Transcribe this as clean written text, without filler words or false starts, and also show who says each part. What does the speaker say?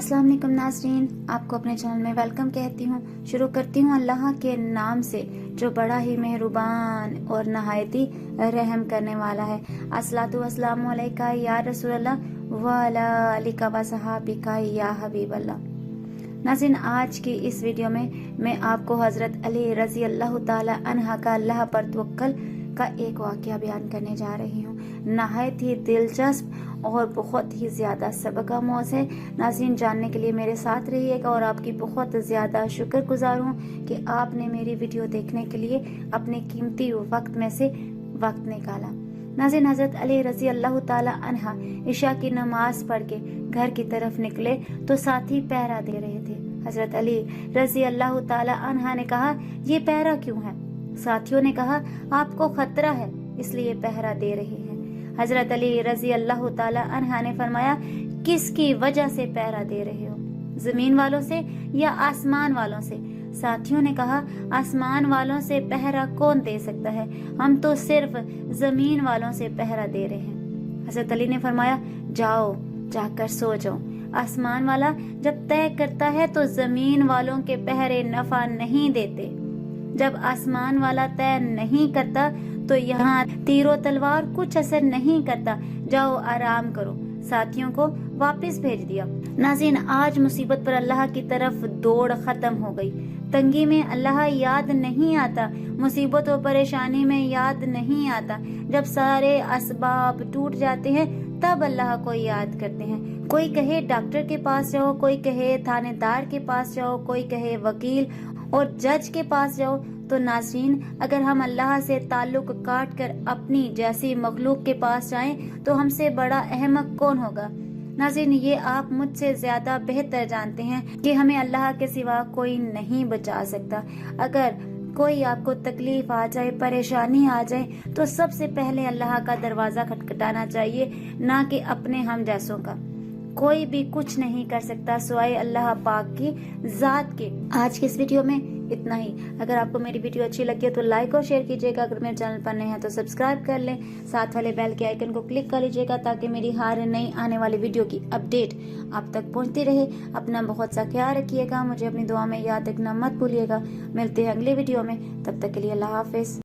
Speaker 1: अस्सलाम वालेकुम नाज़रीन, आपको अपने चैनल में वेलकम कहती हूँ। शुरू करती हूँ अल्लाह के नाम से जो बड़ा ही मेहरबान और नहायती रहम करने वाला है। अस्सलातु वस्सलामु अलैका या रसूल अल्लाह व अला आलिका व सहाबिका या हबीब अल्लाह। नाज़रीन, आज की इस वीडियो में मैं आपको हज़रत अली रज़ी अल्लाह ताला अन्हा का अल्लाह पर तवक्कुल का एक वाक़या बयान करने जा रही हूँ। नहायत ही दिलचस्प और बहुत ही ज़्यादा सबक आमोज़ है। नाज़रीन, जानने के लिए मेरे साथ रहिएगा और आपकी बहुत ज़्यादा शुक्रगुजार हूँ कि आपने मेरी वीडियो देखने के लिए अपने कीमती वक्त में से वक्त निकाला। नाज़रीन, हज़रत अली रज़ी अल्लाह ताला अन्हा इशा की नमाज पढ़ के घर की तरफ निकले तो साथी पहरा दे रहे थे। हज़रत अली रज़ी अल्लाह ताला अन्हा ने कहा, ये पहरा क्यों है? साथियों ने कहा, आपको खतरा है इसलिए पहरा दे रहे हैं। हज़रत अली रज़ी अल्लाह ताला अन्हा ने फरमाया, किसकी वजह से पहरा दे रहे हो? जमीन वालों से या आसमान वालों से? साथियों ने कहा, आसमान वालों से पहरा कौन दे सकता है, हम तो सिर्फ जमीन वालों से पहरा दे रहे हैं। हज़रत अली ने फरमाया, जाओ जाकर सो जाओ। आसमान वाला जब तय करता है तो जमीन वालों के पहरे नफा नहीं देते। जब आसमान वाला तय नहीं करता तो यहाँ तीरों तलवार कुछ असर नहीं करता। जाओ आराम करो। साथियों को वापस भेज दिया। नाज़रीन, आज मुसीबत पर अल्लाह की तरफ दौड़ खत्म हो गई। तंगी में अल्लाह याद नहीं आता, मुसीबत और परेशानी में याद नहीं आता। जब सारे असबाब टूट जाते हैं तब अल्लाह को याद करते हैं। कोई कहे डॉक्टर के पास जाओ, कोई कहे थानेदार के पास जाओ, कोई कहे वकील और जज के पास जाओ। तो नाज़रीन, अगर हम अल्लाह से ताल्लुक काट कर अपनी जैसी मखलूक के पास जाएं तो हमसे बड़ा अहमक कौन होगा? नाज़रीन, ये आप मुझसे ज्यादा बेहतर जानते हैं कि हमें अल्लाह के सिवा कोई नहीं बचा सकता। अगर कोई आपको तकलीफ आ जाए, परेशानी आ जाए तो सबसे पहले अल्लाह का दरवाजा खटखटाना चाहिए, ना कि अपने हम जैसों का। कोई भी कुछ नहीं कर सकता सिवाय अल्लाह पाक की जात के। आज की इस वीडियो में इतना ही। अगर आपको मेरी वीडियो अच्छी लगी है तो लाइक और शेयर कीजिएगा। अगर मेरे चैनल पर नए हैं तो सब्सक्राइब कर लें। साथ वाले बेल के आइकन को क्लिक कर लीजिएगा ताकि मेरी हर नई आने वाली वीडियो की अपडेट आप तक पहुंचती रहे। अपना बहुत सा ख्याल रखिएगा। मुझे अपनी दुआ में याद रखना मत भूलिएगा। मिलते हैं अगले वीडियो में, तब तक के लिए अल्लाह हाफिज।